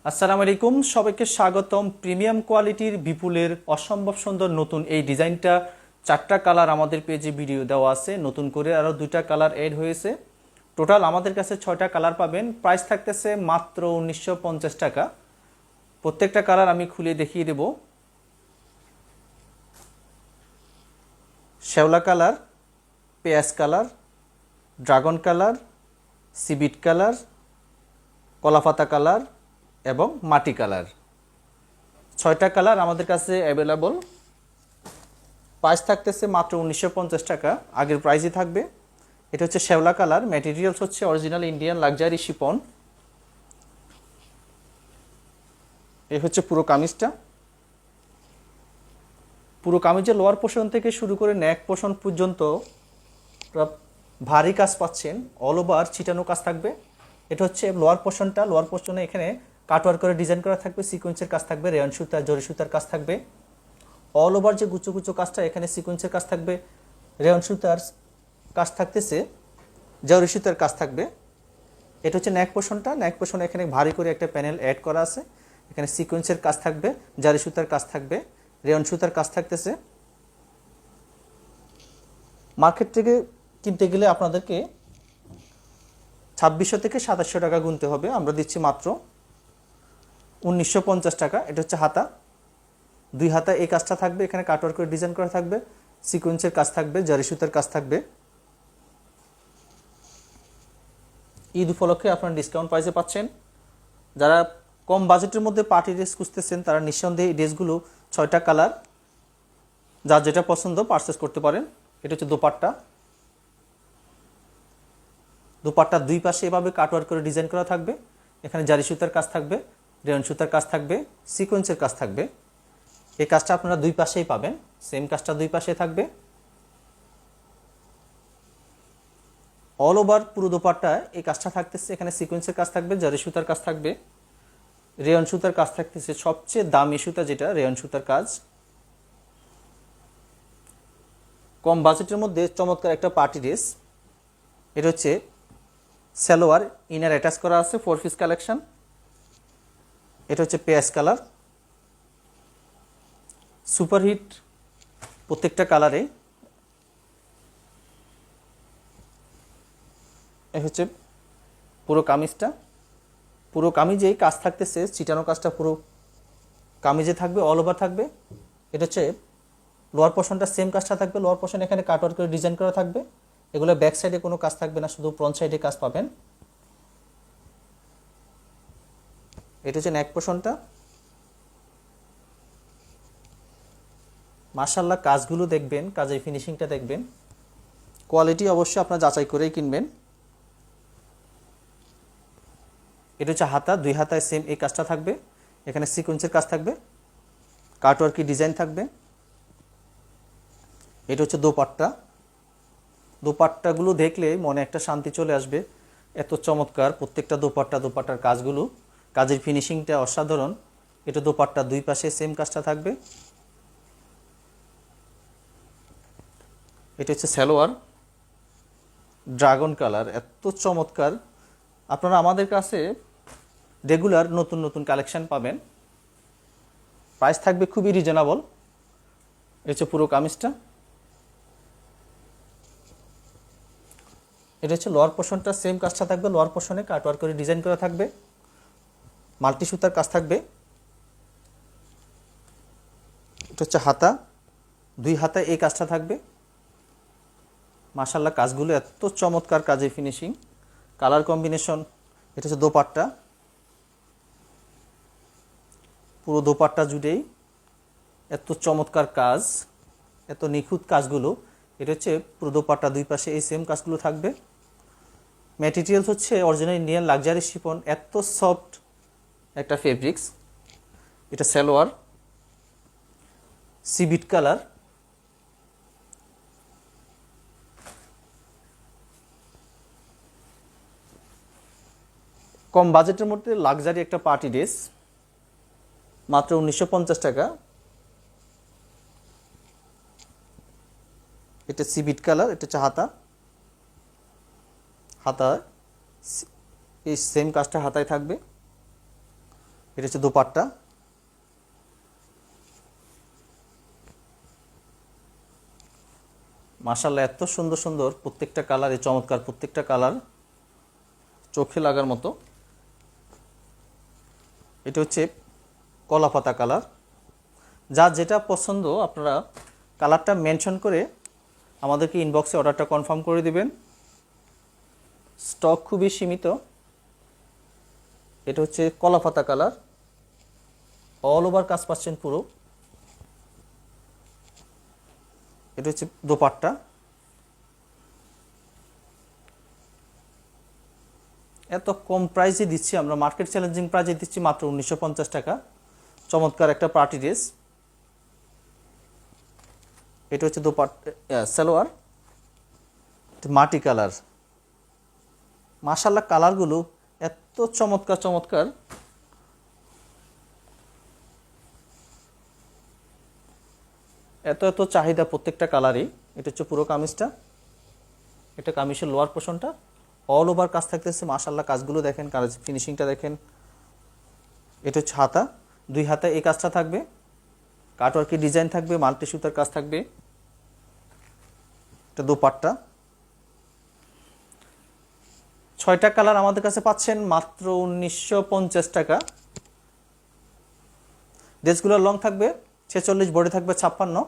আসসালামু আলাইকুম, সবাইকে স্বাগতম। প্রিমিয়াম কোয়ালিটির বিপুলের অসম্ভব সুন্দর নতুন এই ডিজাইনটা, চারটা কালার আমাদের পেজে ভিডিও দেওয়া আছে, নতুন করে আরও দুইটা কালার এড হয়েছে। টোটাল আমাদের কাছে 6টা কালার পাবেন। প্রাইস থাকতেছে মাত্র 1950 টাকা। প্রত্যেকটা কালার আমি খুলে দেখিয়ে দেব। শ্যাওলা কালার, পেঁয়াজ কালার, ড্রাগন কালার, সিবিট কালার, কলাপাতা কালার এবং মাটি কালার। 6টা কালার আমাদের কাছে অ্যাভেলেবল। প্রাইস থাকতেছে মাত্র 1950 টাকা, আগের প্রাইসই থাকবে। এটা হচ্ছে শ্যাওলা কালার, ম্যাটেরিয়ালস হচ্ছে অরিজিনাল ইন্ডিয়ান লাক্সারি শিপন। এই হচ্ছে পুরো কামিজটা। পুরো কামিজের লোয়ার পোর্শন থেকে শুরু করে নেক পোর্শন পর্যন্ত ভারী কাজ পাচ্ছেন, অল ওভার ছিটানো কাজ থাকবে। এটা হচ্ছে লোয়ার পোর্শনটা। লোয়ার পোর্শনে এখানে কাটওয়ার্ক করে ডিজাইন করা থাকবে, সিকোয়েন্সের কাজ থাকবে, রেয়ন সুতা, জরি সুতার কাজ থাকবে। অল ওভার যে গুচো গুচো কাজটা, এখানে সিকোয়েন্সের কাজ থাকবে, রেয়ন সুতার কাজ থাকতেছে, জরি সুতার কাজ থাকবে। এটা হচ্ছে নেক পোর্শনটা। নেক পোর্শনে এখানে ভারী করে একটা প্যানেল অ্যাড করা আছে, এখানে সিকোয়েন্সের কাজ থাকবে, জারি সুতার কাজ থাকবে, রেয়ন সুতার কাজ থাকতেছে। মার্কেট থেকে কিনতে গেলে আপনাদেরকে 2600 থেকে 2700 টাকা গুনতে হবে, আমরা দিচ্ছি মাত্র 1950 টাকা। এটা হচ্ছে হাতা, দুই হাতা এই কাজটা থাকবে, এখানে কাটওয়ার্ক করে ডিজাইন করা থাকবে, সিকোয়েন্সের কাজ থাকবে, জারি সুতার কাজ থাকবে। ঈদ উপলক্ষে আপনারা ডিসকাউন্ট প্রাইসে পাচ্ছেন। যারা কম বাজেটের মধ্যে পার্টি ড্রেস খুঁজতেছেন তারা নিঃসন্দেহে এই ড্রেসগুলো 6টা কালার, যার যেটা পছন্দ পারচেস করতে পারেন। এটা হচ্ছে দোপাট্টা। দোপাট্টার দুই পাশে এভাবে কাটওয়ার্ক করে ডিজাইন করা থাকবে, এখানে জারি সুতার কাজ থাকবে, রেয়ন সুতার কাজ থাকবে, সিকোয়েন্সের কাজ থাকবে। এই কাজটা আপনারা দুই পাশেই পাবেন, সেম কাজটা দুই পাশে থাকবে। অল ওভার পুরো দোপাট্টায় এই কাজটা থাকতেছে, এখানে সিকোয়েন্সের কাজ থাকবে, জারি সুতার কাজ থাকবে, রেয়ন সুতার কাজ থাকতেছে। সবচেয়ে দামি সুতা যেটা রেয়ন সুতার কাজ। কম বাজেটের মধ্যে চমৎকার একটা পার্টি ড্রেস। এটা হচ্ছে সালোয়ার, ইনার অ্যাটাচ করা আছে, 4 পিস কালেকশন। এটা হচ্ছে পেঁয়াজ কালার, সুপারহিট প্রত্যেকটা কালারে। এই হচ্ছে পুরো কামিজটা। পুরো কামিজেই কাজ থাকতেছে, ছিটানো কাজটা পুরো কামিজে থাকবে, অল ওভার থাকবে। এটা হচ্ছে লোয়ার পোর্শনটা, সেম কাজটা থাকবে। লোয়ার পোর্শন এখানে কাটওয়ার্ক করে ডিজাইন করা থাকবে, এগুলো ব্যাক সাইডে কোনো কাজ থাকবে না, শুধু ফ্রন্ট সাইডে কাজ পাবেন। এটা হচ্ছে নেক পোর্শনটা। মাশাআল্লাহ, কাজগুলো দেখবেন, কাজের ফিনিশিংটা দেখবেন, কোয়ালিটি অবশ্যই আপনার যাচাই করেই কিনবেন। এটা হচ্ছে হাতা, দুই হাতায় সেম এই কাজটা থাকবে, এখানে সিকোয়েন্সের কাজ থাকবে, কাটওয়ার্কি ডিজাইন থাকবে। এটা হচ্ছে দোপাট্টা। দোপাট্টাগুলো দেখলে মনে একটা শান্তি চলে আসবে, এত চমৎকার প্রত্যেকটা দোপাট্টা। দোপাট্টার কাজগুলো, কাজের ফিনিশিংটা অসাধারণ। এটা দোপাট্টা, দুই পাশে সেম কাজটা থাকবে। এটা হচ্ছে সালোয়ার, ড্রাগন কালার, এত চমৎকার। আপনারা আমাদের কাছে রেগুলার নতুন নতুন কালেকশন পাবেন, প্রাইস থাকবে খুবই রিজনেবল। এটা হচ্ছে পুরো কামিজটা। এটা হচ্ছে লোয়ার পোর্শনটা, সেম কাজটা থাকবে, লোয়ার পোর্শনে কাটওয়ার্ক করে ডিজাইন করা থাকবে, মাল্টি সুতার কাজ থাকবে। এটা হচ্ছে হাতা, দুই হাতায় এই কাজটা থাকবে। মাশাআল্লাহ, কাজগুলো এত চমৎকার, কাজের ফিনিশিং, কালার কম্বিনেশন। এটা হচ্ছে দোপাট্টা, পুরো দোপাট্টা জুড়েই এত চমৎকার কাজ, এত নিখুঁত কাজগুলো। এটা হচ্ছে পুরো দোপাট্টা, দুই পাশে এই সেম কাজগুলো থাকবে। ম্যাটেরিয়ালস হচ্ছে অরিজিনাল ইন্ডিয়ান লাক্সারি শিফন, এত সফট একটা ফেব্রিক্স। এটা সালোয়ার, সিবিট কালার। কম বাজেটের মধ্যে লাক্সারি একটা পার্টি ড্রেস, মাত্র 1950 টাকা। এটা সিবিট কালার। এটা হচ্ছে হাতা, হাতা এই সেম কাজটা হাতায় থাকবে। এটা হচ্ছে দোপাট্টা। মাশাআল্লাহ এত সুন্দর সুন্দর প্রত্যেকটা কালার, এই চমৎকার প্রত্যেকটা কালার চোখে লাগার মতো। এটা হচ্ছে কলা পাতা কালার। যার যেটা পছন্দ আপনারা কালারটা মেনশন করে আমাদেরকে ইনবক্সে অর্ডারটা কনফার্ম করে দিবেন। স্টক খুবই সীমিত। এটা হচ্ছে কলা পাতা কালার, অল ওভার কাজ পাচ্ছেন পুরো। এটা হচ্ছে দোপাট্টা। এত কম প্রাইসে দিচ্ছি আমরা, মার্কেট চ্যালেঞ্জিং প্রাইসে দিচ্ছি মাত্র 1950 টাকা। চমৎকার একটা পার্টি ড্রেস। এটা হচ্ছে সালোয়ার, মাটি কালার। মাশাআল্লাহ কালারগুলো এত চমৎকার চমৎকার। এত এত চাহিদা প্রত্যেকটা কালারই। এটা হচ্ছে পুরো কামিজটা, এটা কামিজের লোয়ার পোর্শনটা, অল ওভার কাজ থাকতেছে। মাশাআল্লাহ কাজগুলো দেখেন, কাজ ফিনিশিংটা দেখেন। এটা হচ্ছে হাতা, 2 হাতায় এই কাজটা থাকবে, কাটওয়ার্কের ডিজাইন থাকবে, মাল্টি সুতার কাজ থাকবে। এটা দোপাট্টা। 6টা কালার আমাদের কাছে পাচ্ছেন মাত্র 1950 টাকা। ড্রেসগুলোর লং থাকবে 46, বডি থাকবে 56।